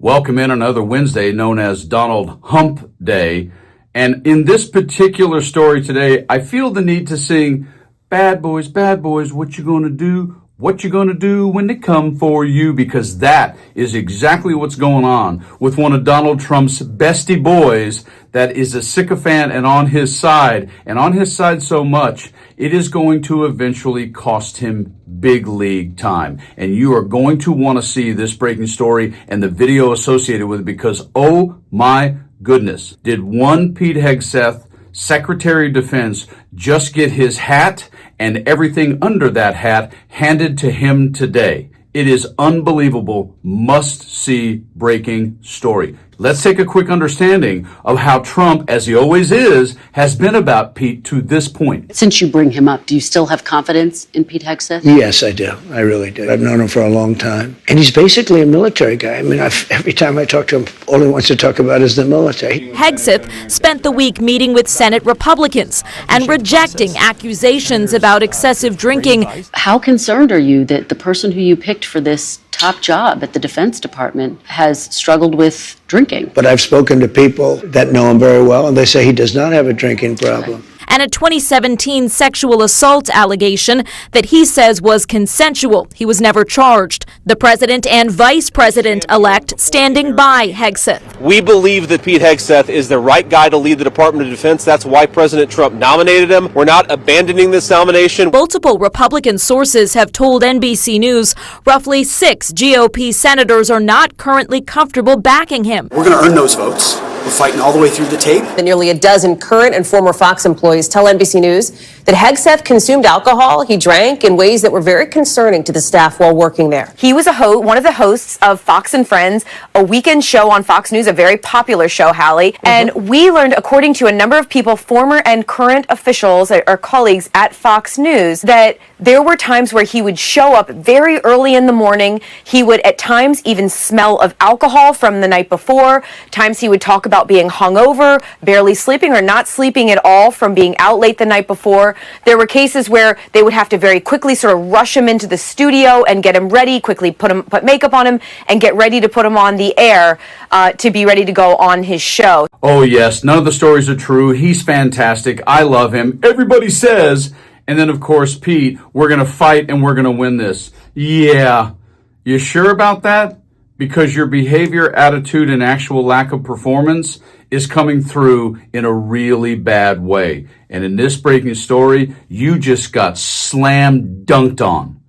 Welcome in another Wednesday known as Donald Hump Day. And in this particular story today, I feel the need to sing, bad boys, what you gonna do? What you gonna do when they come for you? Because that is exactly what's going on with one of Donald Trump's bestie boys that is a sycophant and on his side so much, it is going to eventually cost him big league time. And you are going to want to see this breaking story and the video associated with it because, oh my goodness, did one Pete Hegseth, Secretary of Defense, just get his hat and everything under that hat handed to him today. It is unbelievable, must-see breaking story. Let's take a quick understanding of how Trump, as he always is, has been about Pete to this point. Since you bring him up, do you still have confidence in Pete Hegseth? Yes, I do. I really do. I've known him for a long time. And he's basically a military guy. I mean, every time I talk to him, all he wants to talk about is the military. Hegseth spent the week meeting with Senate Republicans and rejecting accusations about excessive drinking. How concerned are you that the person who you picked for this top job at the Defense Department has struggled with drinking? But I've spoken to people that know him very well, and they say he does not have a drinking problem. And a 2017 sexual assault allegation that he says was consensual. He was never charged. The president and vice president-elect standing by Hegseth. We believe that Pete Hegseth is the right guy to lead the Department of Defense. That's why President Trump nominated him. We're not abandoning this nomination. Multiple Republican sources have told NBC News roughly 6 GOP senators are not currently comfortable backing him. We're going to earn those votes. We're fighting all the way through the tape. Nearly a dozen current and former Fox employees tell NBC News that Hegseth consumed alcohol. He drank in ways that were very concerning to the staff while working there. He was one of the hosts of Fox and Friends, a weekend show on Fox News, a very popular show, Hallie. And we learned, according to a number of people, former and current officials or colleagues at Fox News, that there were times where he would show up very early in the morning. He would at times even smell of alcohol from the night before. Times he would talk about being hungover, barely sleeping, or not sleeping at all from being out late the night before. There were cases where they would have to very quickly sort of rush him into the studio and get him ready, quickly put makeup on him and get ready to put him on the air to be ready to go on his show. Oh yes, none of the stories are true. He's fantastic. I love him. Everybody says. And then of course, Pete, we're going to fight and we're going to win this. Yeah. You sure about that? Because your behavior, attitude, and actual lack of performance is coming through in a really bad way. And in this breaking story, you just got slam dunked on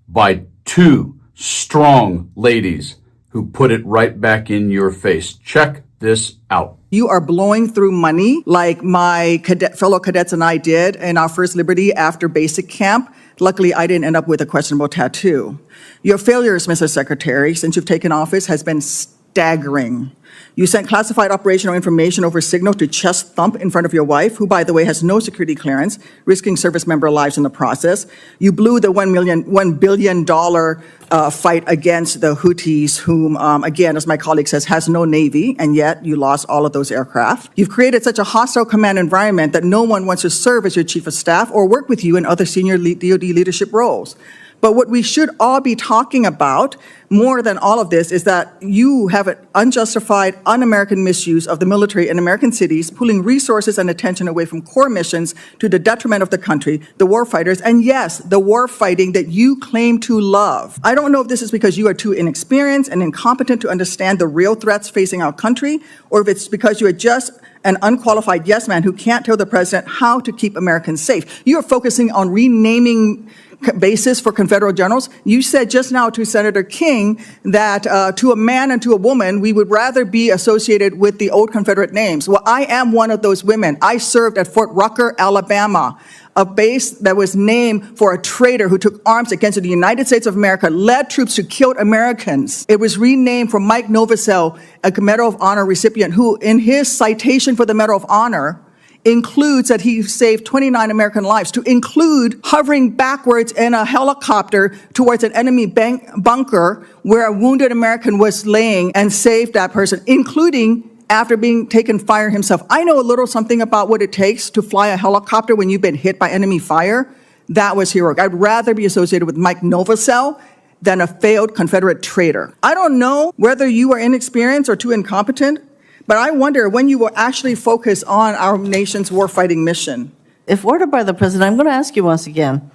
by two strong ladies who put it right back in your face. Check this out. You are blowing through money like my fellow cadets and I did in our first Liberty after basic camp. Luckily, I didn't end up with a questionable tattoo. Your failures, Mr. Secretary, since you've taken office has been staggering. You sent classified operational information over Signal to chest thump in front of your wife, who, by the way, has no security clearance, risking service member lives in the process. You blew the $1 billion fight against the Houthis, whom, again, as my colleague says, has no Navy, and yet you lost all of those aircraft. You've created such a hostile command environment that no one wants to serve as your chief of staff or work with you in other senior DoD leadership roles. But what we should all be talking about more than all of this is that you have an unjustified, un-American misuse of the military in American cities, pulling resources and attention away from core missions to the detriment of the country, the war fighters, and yes, the war fighting that you claim to love. I don't know if this is because you are too inexperienced and incompetent to understand the real threats facing our country, or if it's because you are just an unqualified yes man who can't tell the president how to keep Americans safe. You are focusing on renaming basis for Confederate generals. You said just now to Senator King that to a man and to a woman, we would rather be associated with the old Confederate names. Well, I am one of those women. I served at Fort Rucker, Alabama, a base that was named for a traitor who took arms against the United States of America, led troops who killed Americans. It was renamed for Mike Novosel, a Medal of Honor recipient, who in his citation for the Medal of Honor includes that he saved 29 American lives, to include hovering backwards in a helicopter towards an enemy bunker where a wounded American was laying and saved that person, including after being taken fire himself. I know a little something about what it takes to fly a helicopter when you've been hit by enemy fire. That was heroic. I'd rather be associated with Mike Novosel than a failed Confederate traitor. I don't know whether you are inexperienced or too incompetent, but I wonder when you will actually focus on our nation's warfighting mission. If ordered by the president, I'm going to ask you once again,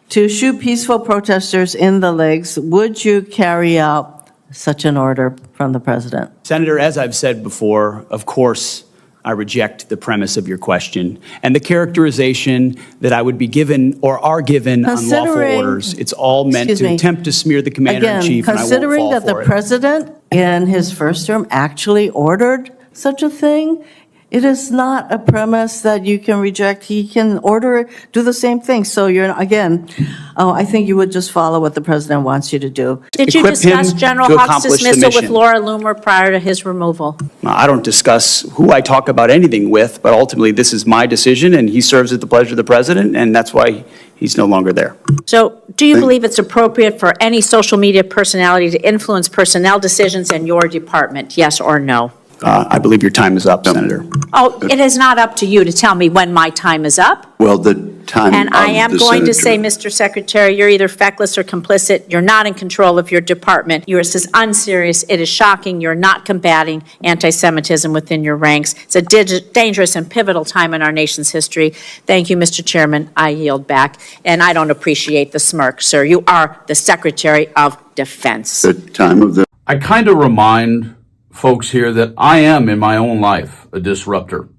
to shoot peaceful protesters in the legs, would you carry out such an order from the president? Senator, as I've said before, of course, I reject the premise of your question and the characterization that I would be given or are given unlawful orders. It's all meant to attempt to smear the commander-in-chief, and I won't fall for it. Considering that the president in his first term actually ordered such a thing, it is not a premise that you can reject. He can order it, do the same thing. So I think you would just follow what the president wants you to do. Did you discuss General Huck's dismissal with Laura Loomer prior to his removal? I don't discuss who I talk about anything with, but ultimately this is my decision, and he serves at the pleasure of the president, and that's why he's no longer there. So do you believe it's appropriate for any social media personality to influence personnel decisions in your department? Yes or no? I believe your time is up, Senator. Oh, it is not up to you to tell me when my time is up. Well, the time And of I am the going to say, senator. Mr. Secretary, you're either feckless or complicit. You're not in control of your department. You're as unserious. It is shocking. You're not combating anti-Semitism within your ranks. It's a dangerous and pivotal time in our nation's history. Thank you, Mr. Chairman. I yield back. And I don't appreciate the smirk, sir. You are the Secretary of Defense. The time of the I kind of remind folks here that I am in my own life a disruptor.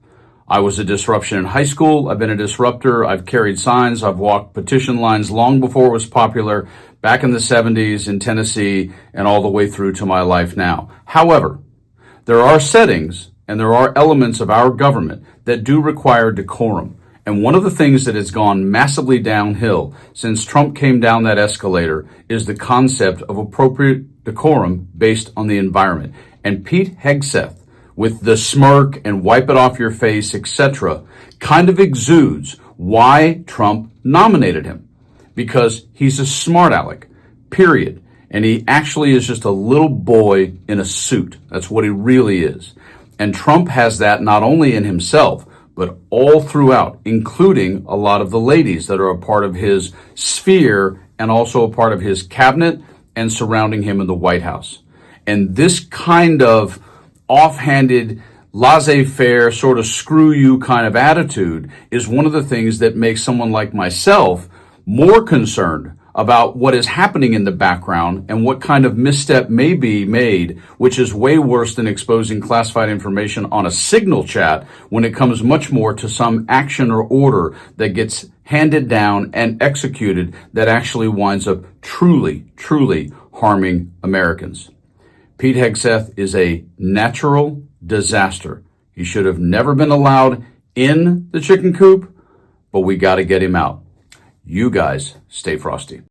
I was a disruption in high school. I've been a disruptor. I've carried signs. I've walked petition lines long before it was popular, back in the 70s in Tennessee and all the way through to my life now. However, there are settings and there are elements of our government that do require decorum. And one of the things that has gone massively downhill since Trump came down that escalator is the concept of appropriate decorum based on the environment. And Pete Hegseth, with the smirk and wipe it off your face, etc., kind of exudes why Trump nominated him. Because he's a smart aleck, period. And he actually is just a little boy in a suit. That's what he really is. And Trump has that not only in himself, but all throughout, including a lot of the ladies that are a part of his sphere and also a part of his cabinet and surrounding him in the White House. And this kind of offhanded, laissez-faire, sort of screw you kind of attitude is one of the things that makes someone like myself more concerned about what is happening in the background and what kind of misstep may be made, which is way worse than exposing classified information on a signal chat when it comes much more to some action or order that gets handed down and executed that actually winds up truly, truly harming Americans. Pete Hegseth is a natural disaster. He should have never been allowed in the chicken coop, but we got to get him out. You guys stay frosty.